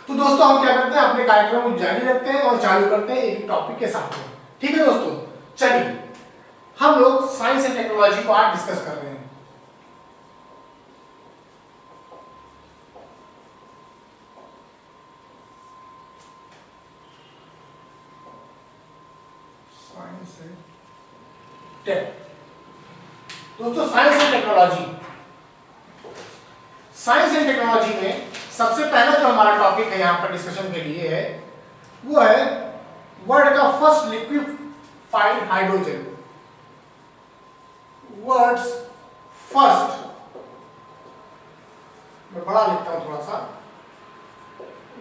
तो दोस्तों हम क्या करते हैं, अपने कार्यक्रम को जारी रखते हैं और चालू करते हैं एक टॉपिक के साथ में। ठीक है दोस्तों, चलिए हम लोग साइंस एंड टेक्नोलॉजी को आज डिस्कस कर रहे हैं। दोस्तों science and technology, science and technology में सबसे पहला जो हमारा टॉपिक है यहां पर डिस्कशन के लिए है वो है वर्ल्ड का first liquefied hydrogen. World's first, मैं बड़ा लिखता हूं थोड़ा सा,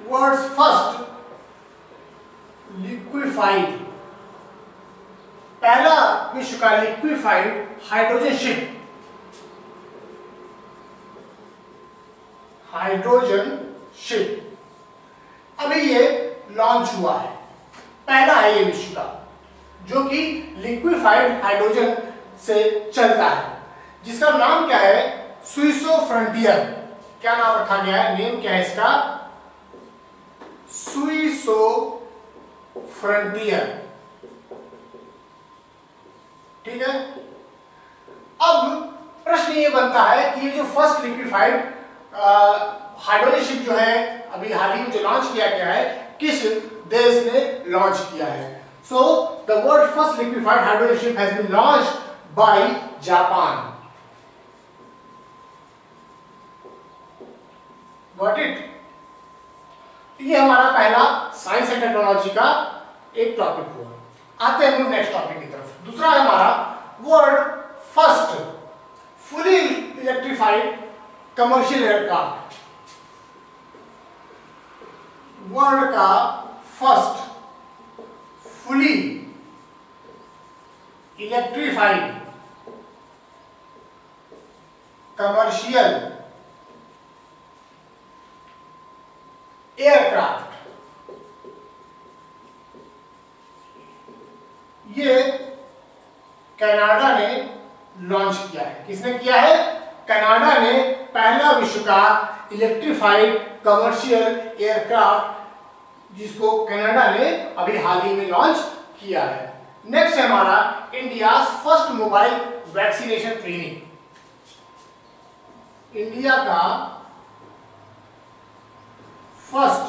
वर्ल्ड्स फर्स्ट लिक्विफाइड, पहला विश्व का liquefied hydrogen ship, hydrogen ship अभी ये लॉन्च हुआ है, पहला है ये विश्व का जो कि लिक्विफाइड हाइड्रोजन से चलता है, जिसका नाम क्या है, सुइसो फ्रंटियर। क्या नाम रखा गया है, नेम क्या है इसका, सुइसो फ्रंटियर। ठीक है, अब प्रश्न ये बनता है कि ये जो फर्स्ट लिक्विफाइड हाइड्रोजन शिप जो है अभी हाल ही में जो लॉन्च किया गया है, किस देश ने लॉन्च किया है। So the world first liquefied hydrogen ship has been launched by Japan. Got it. ये हमारा पहला साइंस एंड टेक्नोलॉजी का एक टॉपिक हुआ। आते हैं हम नेक्स्ट टॉपिक की तरफ। दूसरा है हमारा world first fully electrified commercial aircraft. World का first fully electrified commercial aircraft, ये कनाडा ने लॉन्च किया है। किसने किया है, कनाडा ने पहला विश्व का इलेक्ट्रिफाइड कमर्शियल एयरक्राफ्ट जिसको कनाडा ने अभी हाल ही में लॉन्च किया है। नेक्स्ट है हमारा India first mobile vaccination clinic. India का फर्स्ट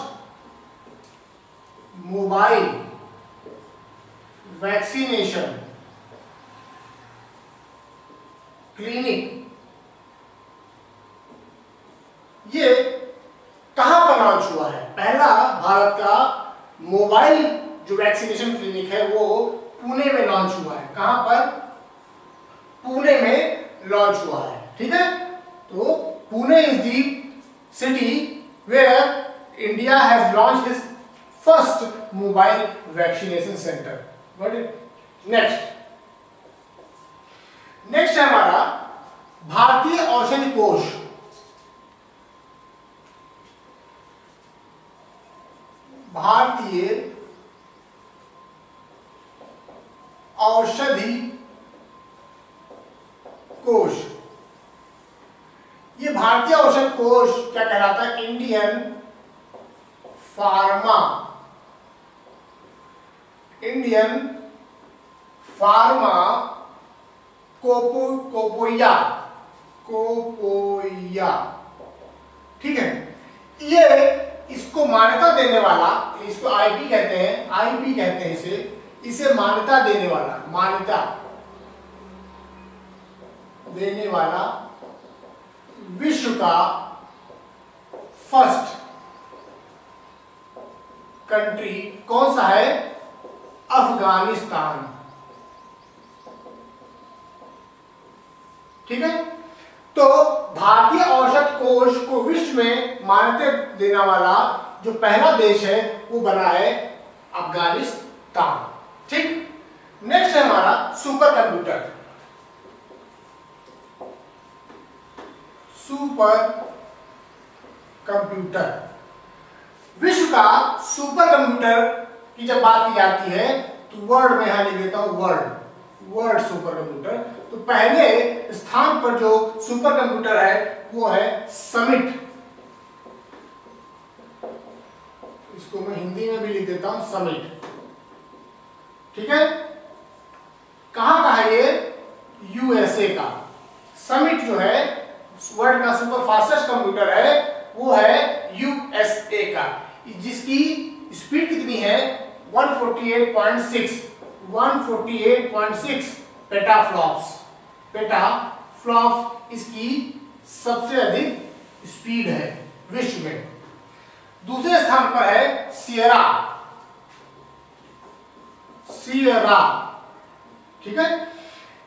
मोबाइल वैक्सीनेशन क्लिनिक, ये कहां पर लॉन्च हुआ है। पहला भारत का मोबाइल जो वैक्सीनेशन क्लिनिक है वो पुणे में लॉन्च हुआ है। कहां पर, पुणे में लॉन्च हुआ है। ठीक है, तो Pune is the city where India has launched his first mobile vaccination centre. Got it. Next है हमारा भारतीय औषधि कोष। भारतीय औषधि कोष, ये भारतीय औषध कोष क्या कहलाता है, इंडियन फार्मा कोपोया। ठीक है, ये इसको मान्यता देने वाला, इसको आईपी कहते हैं, आईपी कहते हैं इसे मान्यता देने वाला विश्व का फर्स्ट कंट्री कौन सा है, अफगानिस्तान। ठीक है, तो भारतीय औषध कोष को विश्व में मान्यता देने वाला जो पहला देश है वो बना है अफगानिस्तान। ठीक, नेक्स्ट है हमारा सुपर कंप्यूटर। विश्व का सुपर कंप्यूटर की जब बात की जाती है तो वर्ल्ड में यहां लिख देता हूं, वर्ल्ड सुपर कंप्यूटर। तो पहले स्थान पर जो सुपर कंप्यूटर है वो है समिट इसको मैं हिंदी में भी लिख देता हूं समिट। ठीक है, कहां का है ये? यूएसए का। समिट जो है वर्ल्ड का सुपर फास्टेस्ट कंप्यूटर है, वो है यूएसए का, जिसकी स्पीड कितनी है? 148.6 पेटाफ्लॉप्स। पेटाफ्लॉप्स इसकी सबसे अधिक स्पीड है विश्व में। दूसरे स्थान पर है सियरा। ठीक है,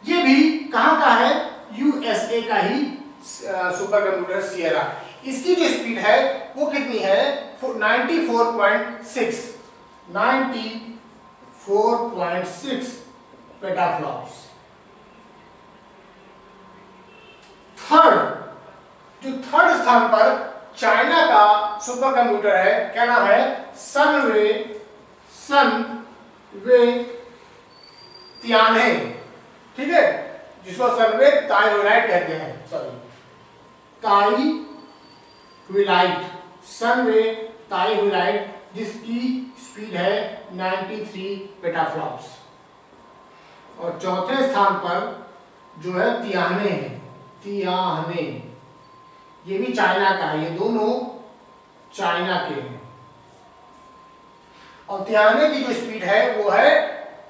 ये भी कहां का है? यूएसए का ही सुपर कंप्यूटर सियरा। इसकी जो स्पीड है वो कितनी है? 94.6 पेटाफ्लॉप्स। थर्ड स्थान पर चाइना का सुपर कंप्यूटर है, क्या नाम है? सनवे तियाने। ठीक है, जिसको सनवे ताइहुलाइट कहते हैं, सॉरी ताइहुलाइट, सनवे ताइहुलाइट, जिसकी स्पीड है 93 पेटाफ्लॉप्स। और चौथे स्थान पर जो है तियाने है, तियाने, ये भी चाइना का है, ये दोनों चाइना के हैं। और तियाने की जो स्पीड है वो है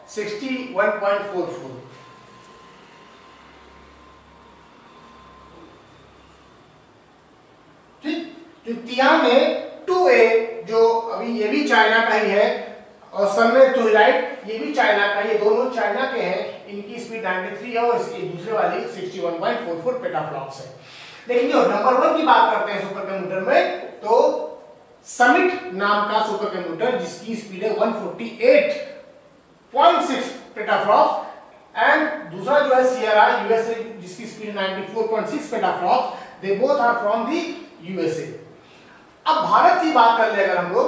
61.44। ठीक, जो तियाने 2A जो अभी ये भी चाइना का ही है, और सनवे ताइहुलाइट ये भी चाइना का, ये दोनों चाइना के हैं। इनकी स्पीड 93 है और इसकी दूसरे वाली 61.44 पेटाफ्लॉप्स है। लेकिन जो नंबर 1 की बात करते हैं सुपर कंप्यूटर में, तो समिट नाम का सुपर कंप्यूटर, जिसकी स्पीड है 148.6 पेटाफ्लॉप्स, एंड दूसरा जो है सियरा यूएसए, जिसकी speed 94.6 petaflops. They both are from the USA. अब भारत की बात कर ले, अगर हम लोग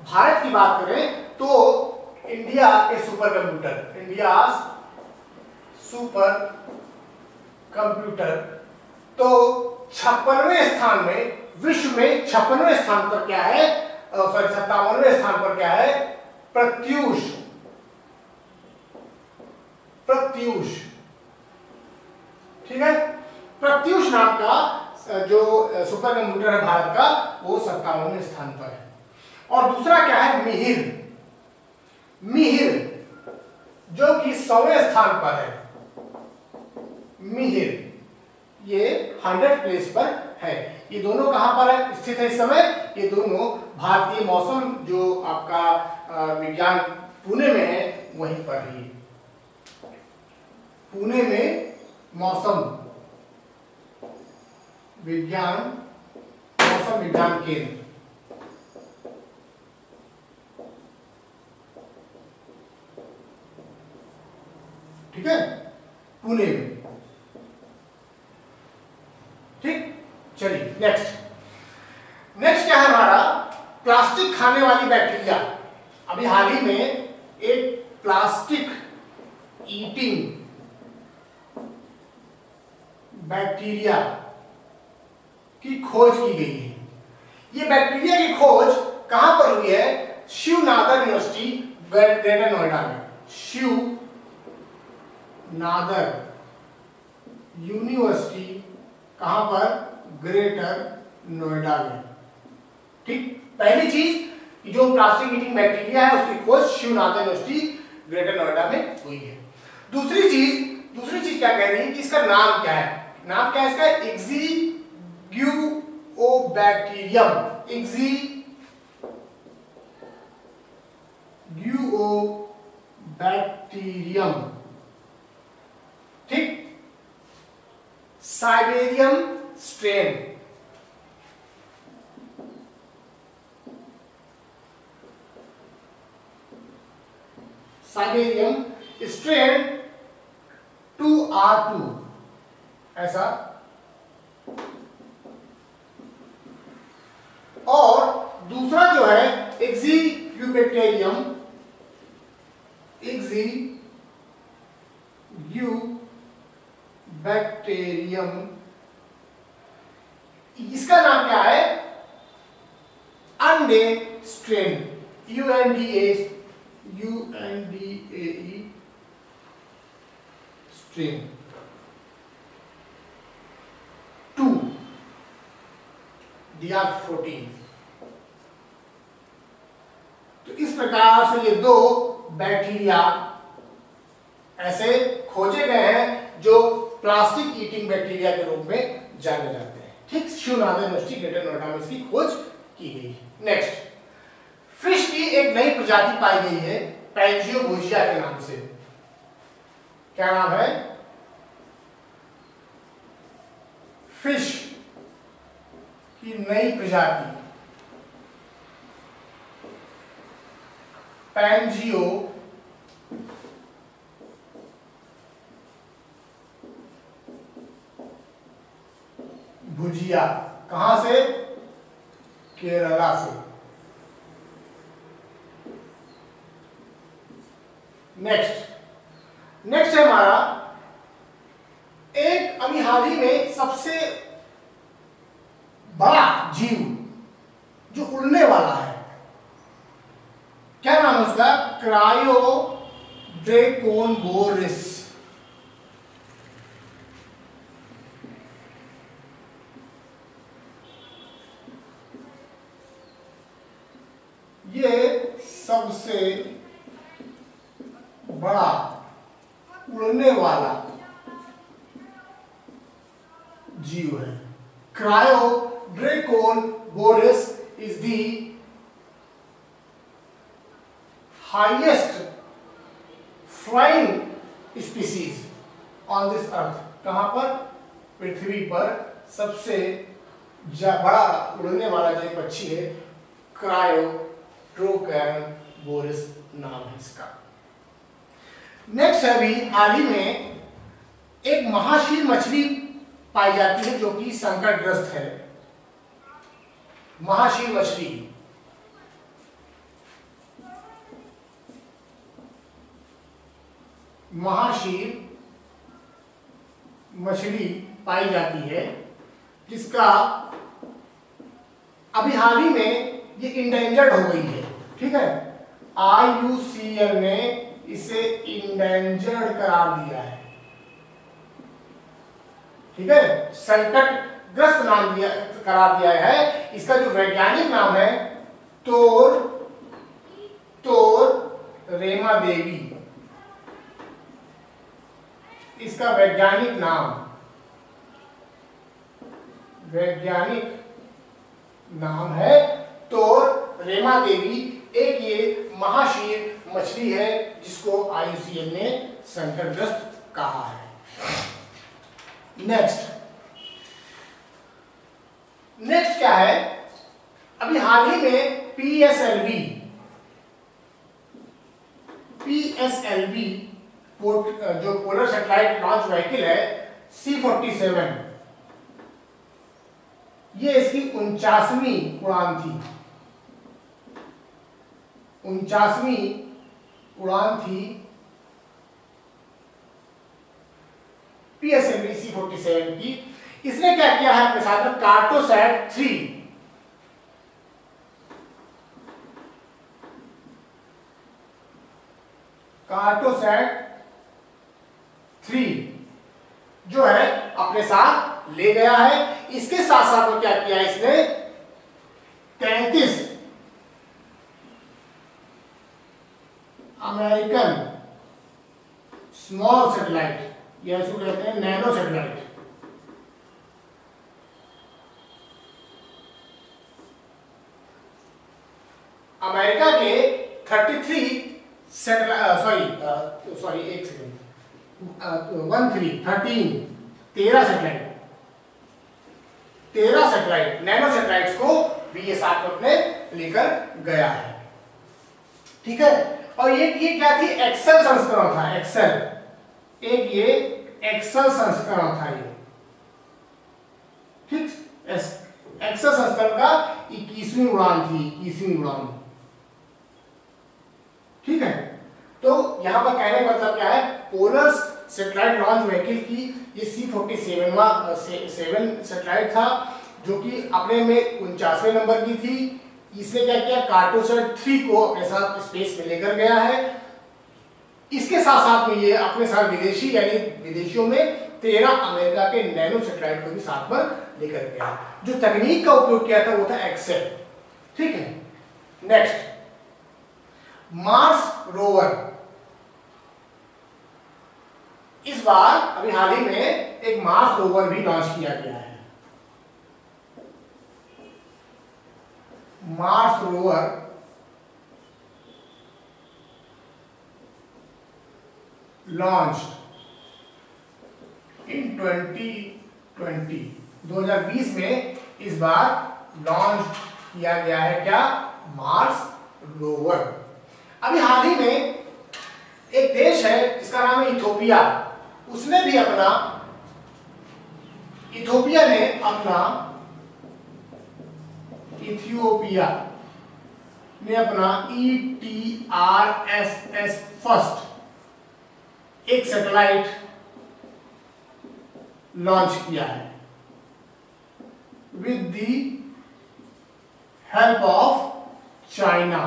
भारत की बात करें तो इंडिया के super computer, India super computer, तो 56वें स्थान में, विश्व में 56वें स्थान पर क्या है? सॉरी 57वें स्थान पर क्या है? प्रत्यूष। ठीक है, प्रत्यूष नाम का जो सुपर कंप्यूटर है भारत का, वो 57वें स्थान पर है। और दूसरा क्या है? मिहिर, जो कि 100वें स्थान पर है। मिहिर ये 100 प्लेस पर है। ये दोनों कहां पर है स्थित है इस समय? ये दोनों भारतीय मौसम जो आपका विज्ञान पुणे में है, वहीं पर ही, पुणे में मौसम विज्ञान केंद्र। ठीक है, पुणे में। ठीक, चलिए नेक्स्ट क्या है हमारा? प्लास्टिक खाने वाली बैक्टीरिया। अभी हाल ही में एक प्लास्टिक ईटिंग बैक्टीरिया की खोज की गई है। ये बैक्टीरिया की खोज कहां पर हुई है? शिवनादर यूनिवर्सिटी, ग्रेटर नोएडा में। शिवनादर यूनिवर्सिटी कहां पर? ग्रेटर नोएडा में। ठीक, पहली चीज जो प्लास्टिक ईटिंग बैक्टीरिया है उसकी खोज शिवनादर यूनिवर्सिटी ग्रेटर नोएडा में हुई है। दूसरी चीज क्या कह रही है कि इसका नाम क्या है? नाम क्या है इसका? एक्जीग्यूओबैक्टीरियम। एक्जीग्यूओबैक्टीरियम। ठीक, साइबेरियम स्ट्रेन। साइबेरियम स्ट्रेन 2R2 ऐसा। और दूसरा जो है एक्जीग्यूबैक्टीरियम, इसका नाम क्या है? अंडे स्ट्रेन। UNDAE stream 2 DR14। तो इस प्रकार से ये दो बैक्टीरिया ऐसे खोजे गए हैं जो प्लास्टिक ईटिंग बैक्टीरिया के रूप में जाने जाते हैं। ठीक, शिवनाथ यूनिवर्सिटी ग्रेटर नोएडा में इसकी खोज की गई। नेक्स्ट, फिश की एक नई प्रजाति पाई गई है पैंजियोगोजिया के नाम से। क्या नाम है? फिश की नई प्रजाति पैंजियो भुजिया। कहां से? केरला से। नेक्स्ट है हमारा एक अभी हाल ही में सबसे बड़ा जीव जो उड़ने वाला है। क्या नाम है उसका? क्रायोड्रेकोनबोरिस। ये सबसे बड़ा उड़ने वाला जीव है। Cryodraconboris is the highest flying species on this earth। कहां पर? पृथ्वी पर सबसे बड़ा उड़ने वाला जो पक्षी है क्रायोड्रेकोनबोरिस नाम है इसका। नेक्स्ट है, अभी हाल ही में एक महाशील मछली पाई जाती है जो कि संकटग्रस्त है। महाशील मछली पाई जाती है जिसका अभी हाल ही में ये इंडेंजर्ड हो गई है। ठीक है, IUCN ने इसे इंडेंजर्ड करार दिया है। ठीक है, संकटग्रस्त नाम करार दिया है। इसका जो वैज्ञानिक नाम है तोरेमा देवी। इसका वैज्ञानिक नाम है तोरेमा देवी। एक ये महाशीर मछली है जिसको IUCN ने संकटग्रस्त कहा है। नेक्स्ट क्या है? अभी हाल ही में PSLV जो पोलर सैटेलाइट लॉन्च व्हीकल है C-47, ये इसकी 49वीं उड़ान थी। 49वीं उड़ान थी PSLV C-47 की। इसने क्या किया है अपने साथ में? कार्टोसैट 3 जो है अपने साथ ले गया है। इसके साथ साथ में क्या किया इसने? 33 अमेरिकन स्मॉल सैटेलाइट, या इसको कहते हैं नैनो सैटेलाइट, अमेरिका के 33 सैटेलाइट नैनो सैटेलाइट्स को भी ये साथ में अपने लेकर गया है। ठीक है, और ये क्या थी? एक्सेल संस्करण था। ये एक्सेल संस्करण था ये। ठीक, एक्सेल संस्करण का 21वीं उड़ान थी। 21वीं उड़ान। ठीक है, तो यहां पर कहने का मतलब क्या है? पोलर सैटेलाइट लॉन्च व्हीकल की ये C-47 सैटेलाइट था जो कि अपने में 49वें नंबर की थी। इसने क्या किया, कार्टोसैट 3 को अपने साथ स्पेस में लेकर गया है। इसके साथ साथ में ये अपने साथ विदेशी यानी विदेशियों में 13 अमेरिका के नैनो सैटेलाइट को भी साथ में लेकर गया। जो तकनीक का उपयोग किया था वो था एक्सेल। ठीक है, नेक्स्ट मार्स रोवर। इस बार अभी हाल ही में एक मार्स रोवर भी लॉन्च किया गया है। मार्स रोवर launched in 2020 में इस बार लॉन्च किया गया है क्या, मार्स रोवर। अभी हाल ही में एक देश है जिसका नाम है इथोपिया, उसने भी अपना इथोपिया ने अपना इथियोपिया ने अपना ETRSS फर्स्ट एक सैटेलाइट लॉन्च किया है with the help of China.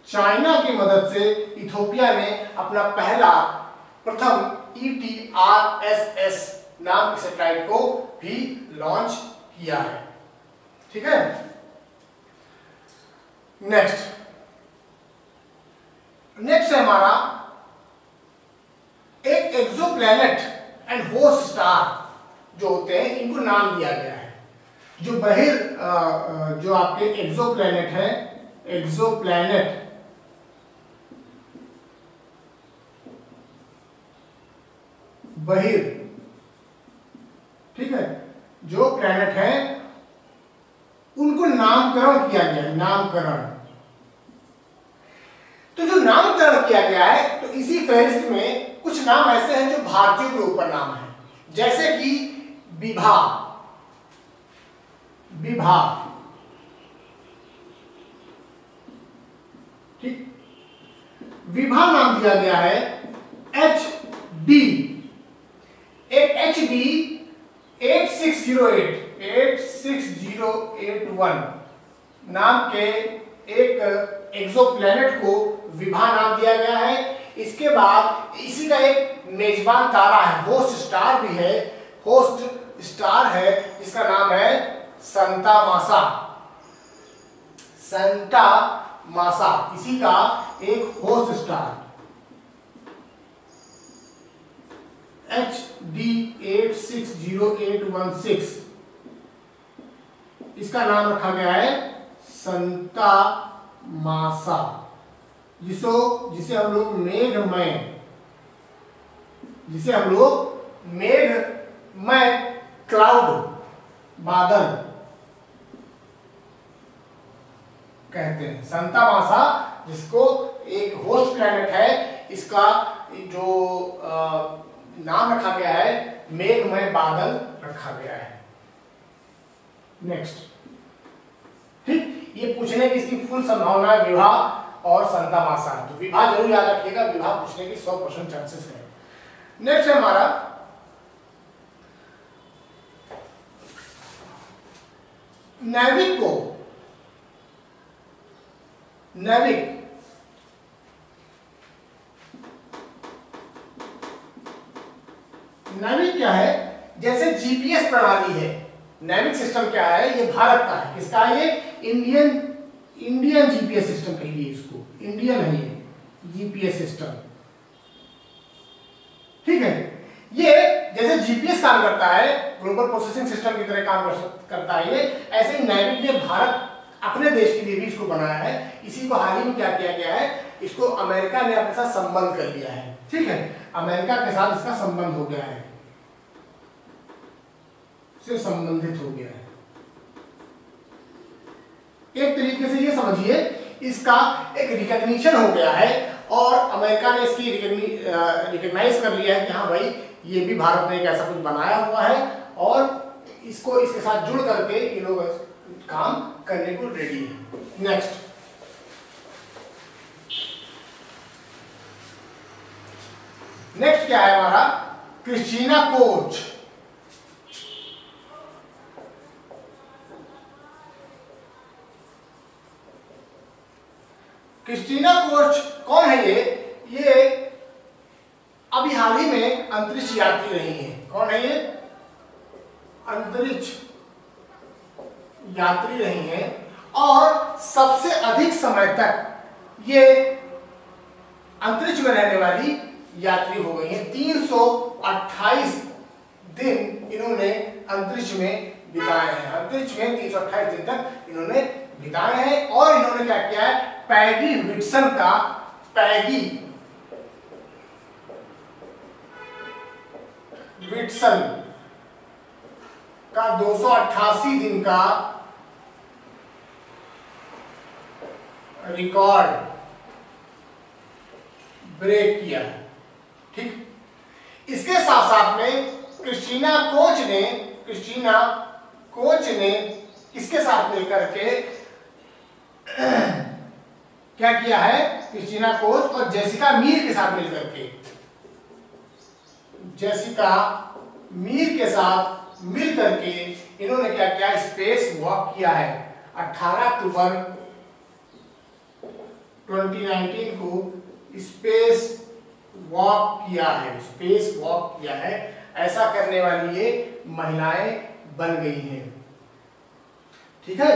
China की मदद से इथोपिया ने अपना पहला प्रथम ETRSS नाम के सैटेलाइट को भी लॉन्च किया है। ठीक है, नेक्स्ट है हमारा एक एक्सोप्लैनेट एंड होस्ट स्टार जो होते हैं, इनको नाम दिया गया है। जो जो आपके एक्सोप्लैनेट है, एक्सोप्लैनेट बहिर, ठीक है, जो प्लैनेट है उनको नामकरण किया गया है। नामकरण, तो जो नामकरण किया गया है, तो इसी फहरिस्त में कुछ नाम ऐसे हैं जो भारतीयों के ऊपर नाम है, जैसे कि विभा। विभा, ठीक, विभा नाम दिया गया है HD। एक HD 8608 नाम के एक एक्सोप्लैनेट को विभा नाम दिया गया है। इसके बाद इसी का एक मेजबान तारा है, होस्ट स्टार भी है, होस्ट स्टार है जिसका नाम है संता मासा। संता मासा इसी का एक होस्ट स्टार HD 860816, इसका नाम रखा गया है संता मासा, जिसे हम लोग मेघमय क्लाउड, बादल कहते हैं। संता मासा जिसको एक होस्ट प्लैनेट है, इसका जो नाम रखा गया है मेघमय बादल रखा गया है। नेक्स्ट, ठीक, ये पूछने की इसकी फुल संभावना है विभा और संता मासा, तो विभा जरूर याद रखिएगा, विभा पूछने की 100% चांसेस है। नेक्स्ट है हमारा नैविक को, नैविक क्या है, जैसे जीपीएस प्रणाली है, नैविक सिस्टम क्या है, ये भारत का है। किसका है ये, इंडियन जीपीएस सिस्टम कहिए इसको, इंडियन है ये जीपीएस सिस्टम। ठीक है, ये जैसे जीपीएस काम करता है, ग्लोबल प्रोसेसिंग सिस्टम की तरह काम करता है ये, ऐसे ही नैविक ने भारत अपने देश के लिए भी इसको बनाया है। इसी को हाल ही में क्या किया गया है, इसको अमेरिका ने अपने साथ संबंध कर लिया है। ठीक है, अमेरिका के साथ इसका संबंध हो गया है, से संबंधित हो गया है। एक तरीके से ये समझिए इसका एक रिकॉग्निशन हो गया है और अमेरिका ने इसकी रिकॉग्नाइज कर लिया है कि हाँ भाई ये भी भारत ने एक ऐसा कुछ बनाया हुआ है और इसको इसके साथ जुड़ करके ये लोग काम करने को रेडी है। नेक्स्ट क्या है हमारा, क्रिस्टीना कोच। क्रिस्टीना कोच कौन है ये अभी हाल ही में अंतरिक्ष यात्री रही है। कौन है ये? अंतरिक्ष यात्री रही हैं और सबसे अधिक समय तक ये अंतरिक्ष में रहने वाली यात्री हो गई हैं। 328 दिन इन्होंने अंतरिक्ष में बिताए हैं। अंतरिक्ष में 328 दिन तक इन्होंने बिताए हैं और इन्होंने क्या किया है? पैगी विट्सन का विट्सन का 288 दिन का रिकॉर्ड ब्रेक किया है। ठीक, इसके साथ साथ में क्रिस्टीना कोच ने इसके साथ मिलकर के क्या किया है? क्रिस्टीना कोच और जेसिका मीर के साथ मिलकर के इन्होंने क्या किया? स्पेस वॉक किया है। 18 अक्टूबर 2019 को स्पेस वॉक किया है। ऐसा करने वाली ये महिलाएं बन गई हैं। ठीक है,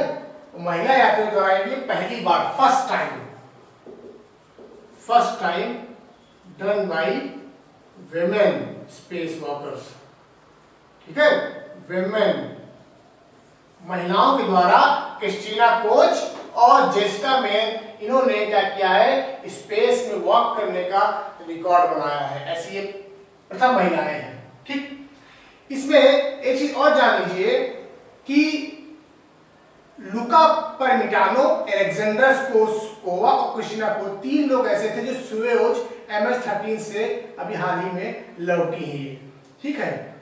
महिला यात्रियों द्वारा ये पहली बार first time done by women space walkers. ठीक है, विमेन महिलाओं के द्वारा क्रिस्टीना कोच और जेसिका मीर इन्होंने क्या किया है? स्पेस में वॉक करने का रिकॉर्ड बनाया है। ऐसी ये प्रथम महिलाएं हैं। ठीक, इसमें एक चीज और जान लीजिए कि लुका परमिटानो, अलेक्जेंडर स्कोवा और क्रिस्टीना कोच 3 लोग ऐसे थे जो सोयुज MS-13 से अभी हाल ही में लौटी हैं। ठीक है,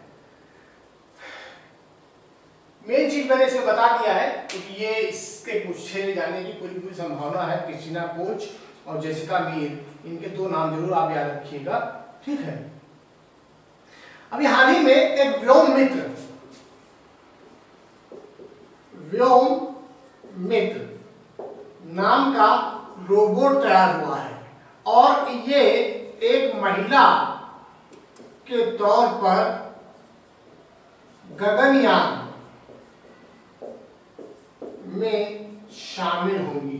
मेन चीज मैंने इसे बता दिया है क्योंकि ये इसके पूछे जाने की पूरी संभावना है। क्रिस्टीना कोच और जेसिका मीर, इनके 2 नाम जरूर आप याद रखिएगा। ठीक है, अभी हाल ही में एक व्योम मित्र नाम का रोबोट तैयार हुआ है और ये एक महिला के तौर पर गगनयान में शामिल होंगी।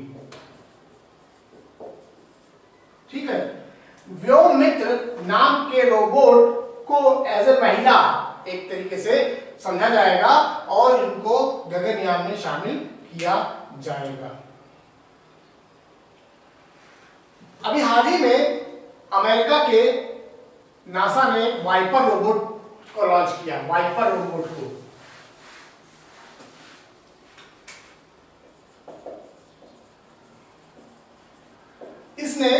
ठीक है, व्योम मित्र नाम के रोबोट को एज ए महिला एक तरीके से समझा जाएगा और इनको गगनयान में शामिल किया जाएगा। अभी हाल ही में अमेरिका के नासा ने वाइपर रोबोट को लॉन्च किया। वाइपर रोबोट को इसने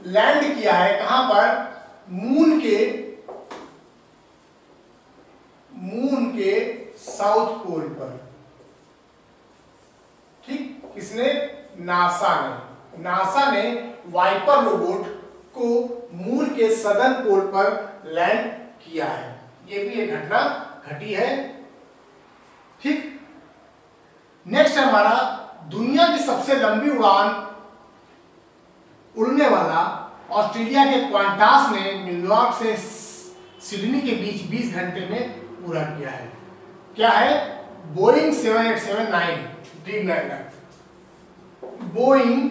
लैंड किया है कहां पर? मून के साउथ पोल पर। ठीक, किसने? नासा ने वाइपर रोबोट को मून के सदर्न पोल पर लैंड किया है। ये भी एक घटना घटी है। ठीक, नेक्स्ट हमारा दुनिया की सबसे लंबी उड़ान उड़ने वाला ऑस्ट्रेलिया के क्वांटास ने न्यूयॉर्क से सिडनी के बीच 20 घंटे में पूरा किया है। क्या है? बोइंग 7879 ड्रीमलैंडर। बोइंग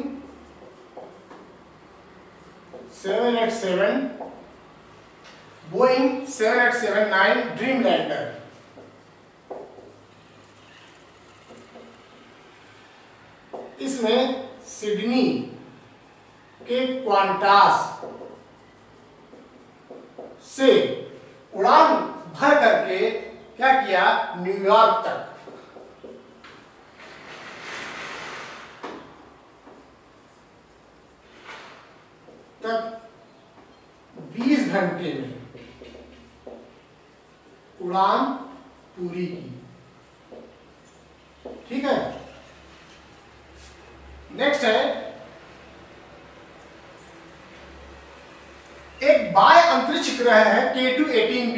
7879 ड्रीमलैंडर इसने सिडनी के क्वांटास से उड़ान भर करके क्या किया? न्यूयॉर्क तक 20 घंटे में उड़ान पूरी की। ठीक है, नेक्स्ट है एक बाह्य अंतरिक्ष ग्रह है K2-18b।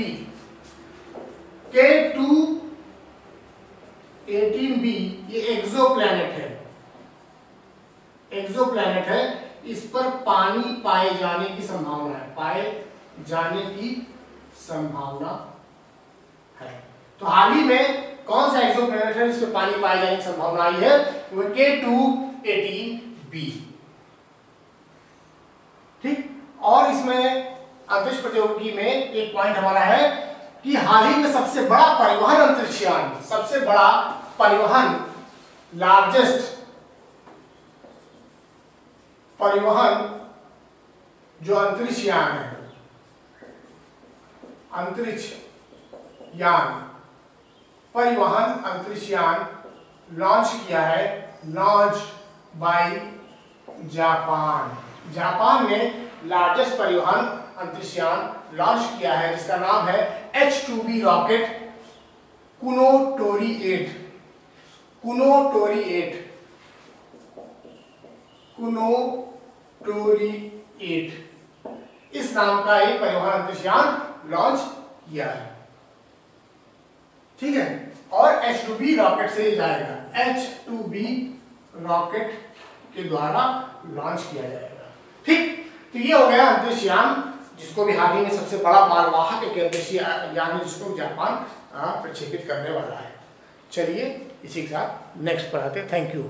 K2-18b ये एक्सोप्लैनेट है। इस पर पानी पाए जाने की संभावना है, पाए जाने की संभावना है। तो हाल ही में कौन सा एक्सोप्लैनेट है जिसमें पानी पाए जाने की संभावना आई है? वो K2-18b। ठीक, और इसमें अंतरिक्ष प्रतियोगिकी में एक पॉइंट हमारा है कि हाल ही में सबसे बड़ा परिवहन अंतरिक्षयान, सबसे बड़ा परिवहन, लार्जेस्ट परिवहन जो अंतरिक्ष यान है, अंतरिक्ष यान, परिवहन अंतरिक्ष यान लॉन्च किया है, लॉन्च बाय जापान। जापान ने लार्जेस्ट परिवहन अंतरिक्ष यान लॉन्च किया है जिसका नाम है H2B रॉकेट कुनोटोरी 8। कुनोटोरी 8 इस नाम का एक परिवहन अंतरिक्ष यान लॉन्च किया है। ठीक है, और H2B रॉकेट से ही जाएगा, H2B रॉकेट के द्वारा लॉन्च किया जाएगा। ठीक, तो ये हो गया अंतरिक्ष यान, जिसको भी हाल ही में सबसे बड़ा मालवाहक एक अंतरिक्ष यान है जिसको जापान प्रक्षेपित करने वाला है। चलिए इसी के साथ नेक्स्ट पढ़ाते हैं। Thank you.